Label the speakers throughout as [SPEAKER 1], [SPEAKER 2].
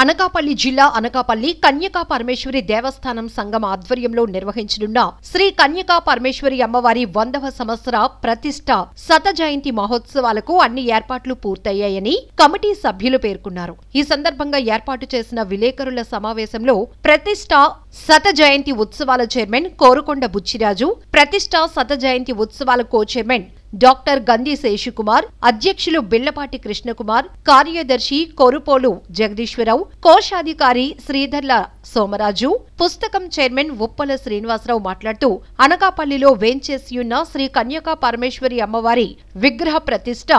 [SPEAKER 1] అనకాపల్లి జిల్లా అనకాపల్లి కన్యకా పరమేశ్వరి దేవస్థానం సంఘం ఆధ్వర్యంలో నిర్వహించనున్న శ్రీ కన్యకా పరమేశ్వరి అమ్మవారి 100వ సంవత్సర ప్రతిష్ఠ శత జయంతి మహోత్సవాలకు అన్ని ఏర్పాట్లు పూర్తయ్యాయని కమిటీ సభ్యులు పేర్కొన్నారు. ఈ సందర్భంగా ఏర్పాటు చేసిన విలేకరుల సమావేశంలో ప్రతిష్ఠ శత జయంతి ఉత్సవాల చైర్మన్ కోరుకొండ బుచ్చిరాజు, ప్రతిష్ఠ శత జయంతి ఉత్సవాల కో చైర్మన్ డాక్టర్ గంధి శేషుకుమార్, అధ్యక్షులు బిళ్లపాటి కృష్ణకుమార్, కార్యదర్శి కొరుపోలు జగదీశ్వరరావు, కోశాధికారి శ్రీధర్ల సోమరాజు, పుస్తకం చైర్మన్ ఉప్పల శ్రీనివాసరావు మాట్లాడుతూ అనకాపల్లిలో వేంచేసియున్న శ్రీ కన్యకా పరమేశ్వరి అమ్మవారి విగ్రహ ప్రతిష్ఠ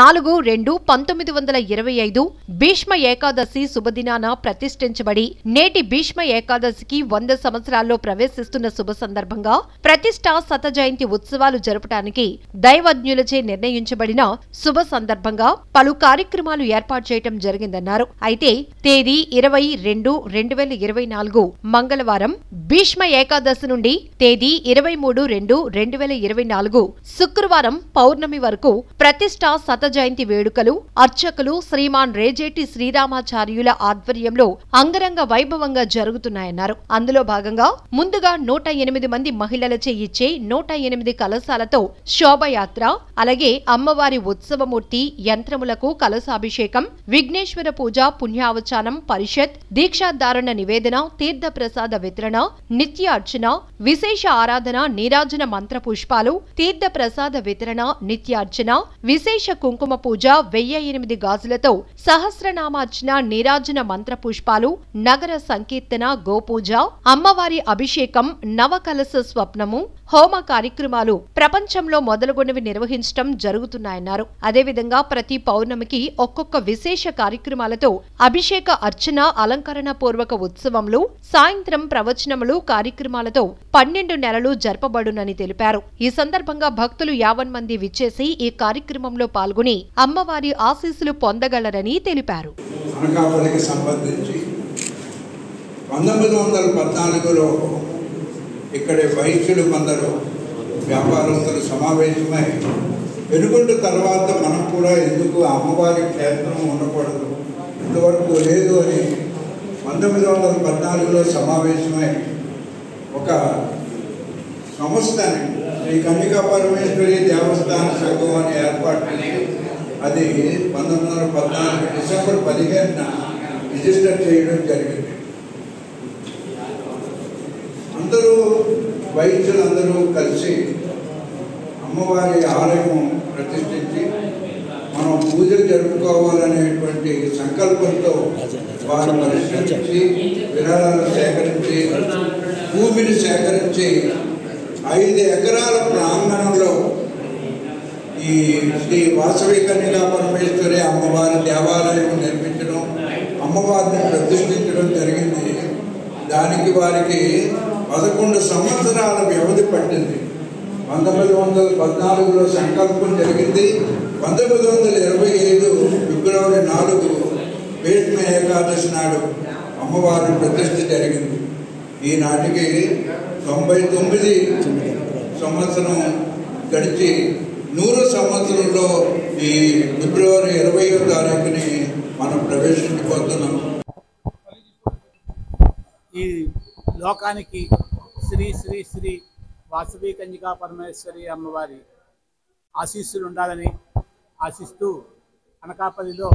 [SPEAKER 1] 4/2/1925 భీష్మ ఏకాదశి శుభదినాన ప్రతిష్ఠించబడి నేటి భీష్మ ఏకాదశికి 100 సంవత్సరాల్లో ప్రవేశిస్తున్న శుభ సందర్భంగా ప్రతిష్ఠ శత జయంతి ఉత్సవాలు జరపడానికి దైవజ్ఞులచే నిర్ణయించబడిన శుభ సందర్భంగా పలు కార్యక్రమాలు ఏర్పాటు చేయడం జరిగిందన్నారు. అయితే తేదీ 20/2/2024 మంగళవారం భీష్మ ఏకాదశి నుండి తేదీ 23/2/2024 శుక్రవారం పౌర్ణమి వరకు ప్రతిష్ఠ శత జయంతి వేడుకలు అర్చకులు శ్రీమాన్ రేజేటి శ్రీరామాచార్యుల ఆధ్వర్యంలో అంగరంగ వైభవంగా జరుగుతున్నాయన్నారు. అందులో భాగంగా ముందుగా 108 మంది మహిళలచే ఇచ్చే 108 కలశాలతో శోభయాత్ర, అలాగే అమ్మవారి ఉత్సవమూర్తి యంత్రములకు కలశాభిషేకం, విఘ్నేశ్వర పూజ, పుణ్యావచానం, పరిషత్, దీక్షాధారణ నివేదన, తీర్థ ప్రసాద వితరణ, నిత్య అర్చన, విశేష ఆరాధన, నీరాజన మంత్ర పుష్పాలు, తీర్థ ప్రసాద వితరణ, నిత్య అర్చన, విశేష కుంకుమ పూజ, 1008 గాజులతో సహస్రనామార్చన, నీరాజన మంత్ర పుష్పాలు, నగర సంకీర్తన, గోపూజ, అమ్మవారి అభిషేకం, నవకలశ స్వప్నము, హోమ కార్యక్రమాలు ప్రపంచంలో మొదలుగొన్నవి నిర్వహించడం జరుగుతున్నాయన్నారు. అదేవిధంగా ప్రతి పౌర్ణమికి ఒక్కొక్క విశేష కార్యక్రమాలతో అభిషేక అర్చన, అలంకరణ పూర్వక ఉత్సవములు, సాయంత్రం ప్రవచనములు కార్యక్రమాలతో 12 నెలలు జరపబడునని తెలిపారు. ఈ సందర్భంగా భక్తులు 50 మంది విచ్చేసి ఈ కార్యక్రమంలో పాల్గొని అమ్మవారి ఆశీస్సులు పొందగలరని తెలిపారు.
[SPEAKER 2] 1914లో ఇక్కడే వైశ్యులు కొందరు వ్యాపారస్తులు సమావేశమై పెనుగొండ తర్వాత మనం కూడా ఎందుకు అమ్మవారి క్షేత్రం ఉండకూడదు, ఇంతవరకు లేదు అని 1914లో సమావేశమై ఒక సంస్థని శ్రీ కన్యకా పరమేశ్వరి దేవస్థాన సంఘం అని ఏర్పాటు చేసి అది 1914 డిసెంబర్ 15న రిజిస్టర్ చేయడం జరిగింది. అందరూ వైద్యులందరూ కలిసి అమ్మవారి ఆలయం ప్రతిష్ఠించి మనం పూజలు జరుపుకోవాలనేటువంటి సంకల్పంతో వారు పరిష్కరించి విరాళాలు సేకరించి భూమిని సేకరించి 5 ఎకరాల ప్రాంగణంలో ఈ శ్రీ వాసవి కన్యకా పరమేశ్వరి అమ్మవారి దేవాలయం నిర్మించడం, అమ్మవారిని ప్రతిష్ఠించడం జరిగింది. దానికి వారికి 11 సంవత్సరాల వ్యవధి పట్టింది. 1914లో సంకల్పం జరిగింది. 1925 ఫిబ్రవరి 4 భీష్మ ఏకాదశి నాడు అమ్మవారి ప్రతిష్ఠ జరిగింది. ఈనాటికి 99 సంవత్సరం గడిచి 100వ సంవత్సరంలో ఈ ఫిబ్రవరి 20వ తారీఖుని మనం ప్రవేశించబోతున్నాం.
[SPEAKER 3] ఈ లోకానికి శ్రీ శ్రీ శ్రీ వాసవి కన్యకా పరమేశ్వరి అమ్మవారి ఆశీస్సులు ఉండాలని ఆశిస్తూ అనకాపల్లిలో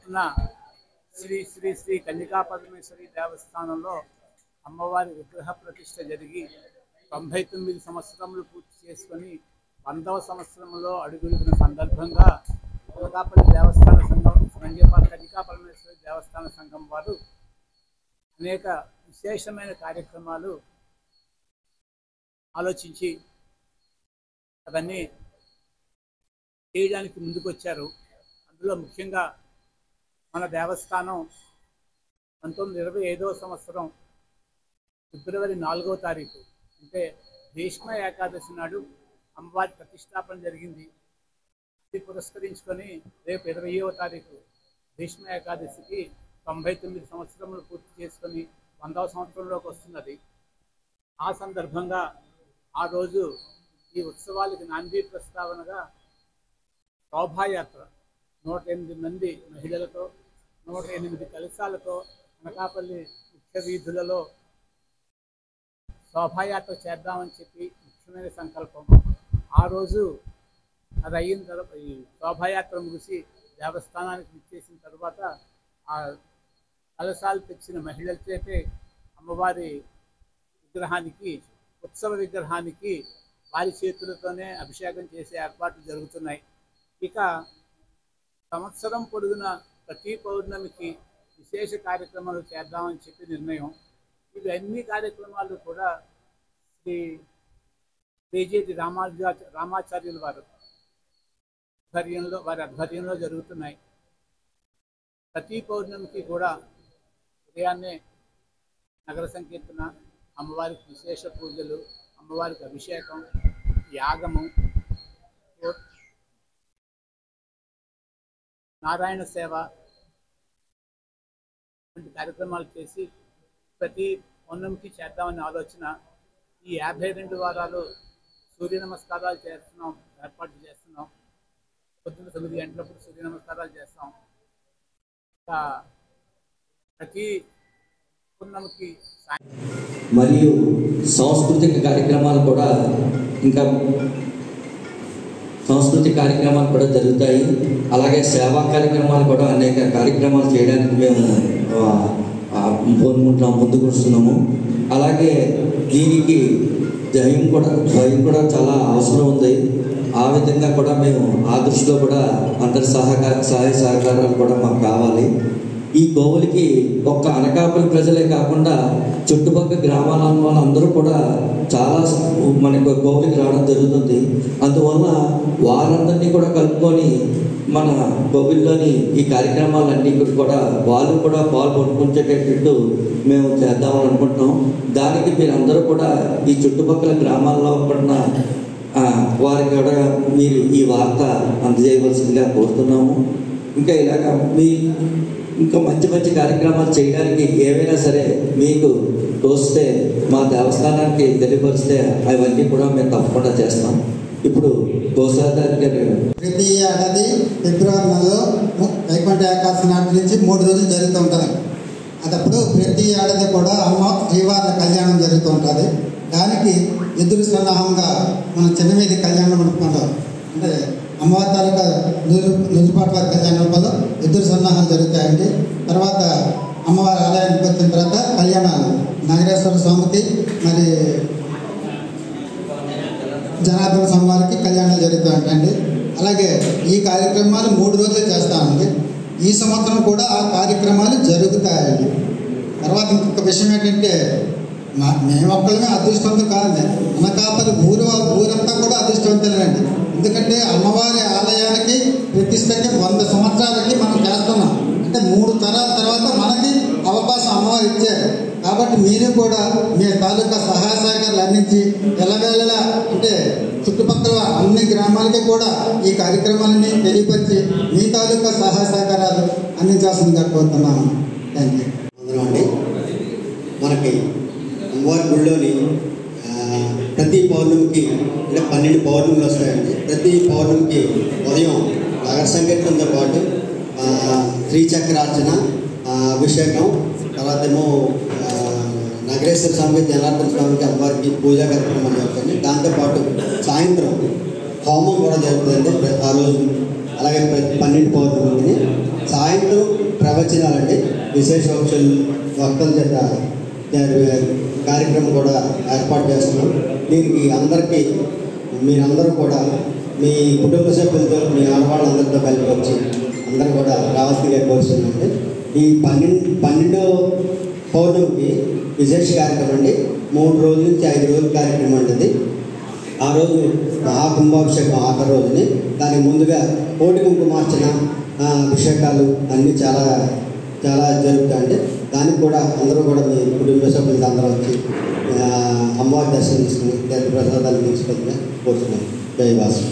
[SPEAKER 3] ఉన్న శ్రీ శ్రీ శ్రీ కన్యకా పరమేశ్వరి దేవస్థానంలో అమ్మవారి విగ్రహ ప్రతిష్ఠ జరిగి 99 సంవత్సరములు పూర్తి చేసుకొని 100వ సంవత్సరంలో అడుగుడుతున్న సందర్భంగా అనకాపల్లి దేవస్థాన సంఘం, కన్యకా పరమేశ్వరి దేవస్థాన సంఘం వారు అనేక విశేషమైన కార్యక్రమాలు ఆలోచించి అవన్నీ చేయడానికి ముందుకొచ్చారు. అందులో ముఖ్యంగా మన దేవస్థానం 1925వ సంవత్సరం ఫిబ్రవరి 4వ తారీఖు అంటే భీష్మ ఏకాదశి నాడు అమ్మవారి ప్రతిష్టాపన జరిగింది. ఇది పురస్కరించుకొని రేపు 20వ తారీఖు భీష్మ ఏకాదశికి 99 సంవత్సరములు పూర్తి చేసుకొని 100వ సంవత్సరంలోకి వస్తున్నది. ఆ సందర్భంగా ఆ రోజు ఈ ఉత్సవాలకి నాంది ప్రస్తావనగా శోభాయాత్ర 108 మంది మహిళలతో 108 కలశాలతో అనకాపల్లి ముఖ్య వీధులలో శోభాయాత్ర చేద్దామని చెప్పి ముఖ్యమైన సంకల్పం. ఆ రోజు అది అయిన తర్వాత ఈ శోభాయాత్ర ముగిసి దేవస్థానానికి విచ్చేసిన తర్వాత ఆ కలశాలు తెచ్చిన మహిళలచైతే అమ్మవారి విగ్రహానికి, ఉత్సవ విగ్రహానికి వారి చేతులతోనే అభిషేకం చేసే ఏర్పాట్లు జరుగుతున్నాయి. ఇక సంవత్సరం పొడుగున ప్రతి పౌర్ణమికి విశేష కార్యక్రమాలు చేద్దామని చెప్పి నిర్ణయం. ఇవి అన్ని కార్యక్రమాలు కూడా శ్రీ రేజేటి రామాచార్యుల వారి ఆధ్వర్యంలో జరుగుతున్నాయి. ప్రతి పౌర్ణమికి కూడా ఉదయాన్నే నగర సంకీర్తన, అమ్మవారికి విశేష పూజలు, అమ్మవారికి అభిషేకం, యాగము, నారాయణ సేవ వంటి కార్యక్రమాలు చేసి ప్రతి పౌర్ణమికి చేద్దామనే ఆలోచన. ఈ 52 వారాలు సూర్య నమస్కారాలు చేస్తున్నాం, ఏర్పాటు చేస్తున్నాం. పొద్దున్న 9 గంటలప్పుడు సూర్య నమస్కారాలు చేస్తాం. ప్రతి పౌర్ణమికి
[SPEAKER 4] మరియు సాంస్కృతిక కార్యక్రమాలు కూడా జరుగుతాయి. అలాగే సేవా కార్యక్రమాలు కూడా అనేక కార్యక్రమాలు చేయడానికి మేము ముందుకు వస్తున్నాము. అలాగే దీనికి భయం కూడా చాలా అవసరం ఉంది. ఆ విధంగా కూడా మేము ఆ దృష్టిలో కూడా అందరి సహాయ సహకారాలు కూడా మాకు కావాలి. ఈ కోవిలికి ఒక్క అనకాపల్లి ప్రజలే కాకుండా చుట్టుపక్కల గ్రామాల వాళ్ళందరూ కూడా చాలా మనకు కోవిలికి రావడం జరుగుతుంది. అందువల్ల వారందరినీ కూడా కలుపుకొని మన కోవిల్లోని ఈ కార్యక్రమాలన్నీ కూడా వాళ్ళు కూడా పాల్గొనుకుంచేటట్టు మేము చేద్దామని అనుకుంటున్నాం. దానికి మీరందరూ కూడా ఈ చుట్టుపక్కల గ్రామాల్లో ఉన్న వారికి కూడా మీరు ఈ వార్త అందజేయవలసిందిగా కోరుతున్నాము. ఇంకా మంచి కార్యక్రమాలు చేయడానికి ఏవైనా సరే మీకు తోస్తే మా దేవస్థానానికి తెలియపరిస్తే అవన్నీ కూడా మేము తప్పకుండా చేస్తాం. ఇప్పుడు
[SPEAKER 5] ప్రతి ఏడాది ఫిబ్రవరి నెలలో వైకుంఠ ఏకాదశి నాటి నుంచి 3 రోజులు జరుగుతూ ఉంటుంది. అదప్పుడు ప్రతి ఏడాది కూడా అమ్మ శ్రీవారి కళ్యాణం జరుగుతూ ఉంటుంది. దానికి ఎదురు సన్నాహంగా మనం చిన్నమీది కళ్యాణ మండపంలో అంటే అమ్మవారి తాలూకా నిజపాటి వారి కళ్యాణ మండపంలో ఎదురు సన్నాహాలు జరుగుతాయండి. తర్వాత అమ్మవారి ఆలయానికి వచ్చిన తర్వాత కళ్యాణాలు నాగేశ్వర స్వామికి మరి జనార్దన స్వామివారికి కళ్యాణాలు జరుగుతూ ఉంటాయండి. అలాగే ఈ కార్యక్రమాలు 3 రోజులు చేస్తామండి. ఈ సంవత్సరం కూడా ఆ కార్యక్రమాలు జరుగుతాయండి. తర్వాత ఇంకొక విషయం ఏంటంటే మేము ఒక్కళ్ళమే అదృష్టవంతులు కాదండి, అనకాపల్లి ఊరంతా కూడా అదృష్టవంతులేనండి. ఎందుకంటే అమ్మవారి ఆలయానికి ప్రతిష్టకి 100 సంవత్సరాలకి మనం చేస్తున్నాం. అంటే 3 తరాల తర్వాత మనకి అవకాశం అమ్మవారు ఇచ్చారు. కాబట్టి మీరు కూడా మీ తాలూకా సహాయ సహకారాలు అందించి ఎల్లవేళలా అంటే చుట్టుపక్కల అన్ని గ్రామాలకి కూడా ఈ కార్యక్రమాలని తెలియపరిచి మీ తాలూకా సహాయ సహకారాలు అందించాల్సిందిగా కోరుతున్నాము. Thank you.
[SPEAKER 6] అండి మనకి అమ్మవారి గుడిలోని ప్రతి పౌర్ణమికి అంటే 12 పౌర్ణమిలు వస్తాయండి. ప్రతి పౌర్ణమికి ఉదయం నగర సంకీర్తనతో పాటు శ్రీచక్రార్చన, అభిషేకం, తర్వాత ఏమో నాగేశ్వర స్వామికి, జనార్దన స్వామికి, అమ్మవారికి పూజా కార్యక్రమం జరుగుతుంది. దాంతోపాటు సాయంత్రం హోమం కూడా జరుగుతుందండి ఆ రోజు. అలాగే 12 పౌర్ణమిని సాయంత్రం ప్రవచనాలండి, విశేష వక్తల చేత కార్యక్రమం కూడా ఏర్పాటు చేస్తున్నాం. దీనికి అందరికీ మీరందరూ కూడా మీ కుటుంబ సభ్యులతో, మీ ఆడవాళ్ళందరితో కలిపి వచ్చి అందరూ కూడా రావాల్సిందిగా కోరుతుందండి. ఈ 12వ పౌర్ణమికి విశేష కార్యక్రమం అండి. 3 రోజుల నుంచి 5 రోజుల కార్యక్రమం అండి. ఆ రోజు మహాకుంభాభిషేకం ఆఖరి రోజుని. దానికి ముందుగా కోటి కుంకుమార్చన, అభిషేకాలు అన్నీ చాలా జరుగుతాయండి. దానికి కూడా అందరూ కూడా మీ కుటుంబ సభ్యులతో అందరూ వచ్చి అమ్మవారి దర్శనం తీసుకుని ప్రసాదాలు తీసుకొని కోరుతున్నాం. జై వాసు.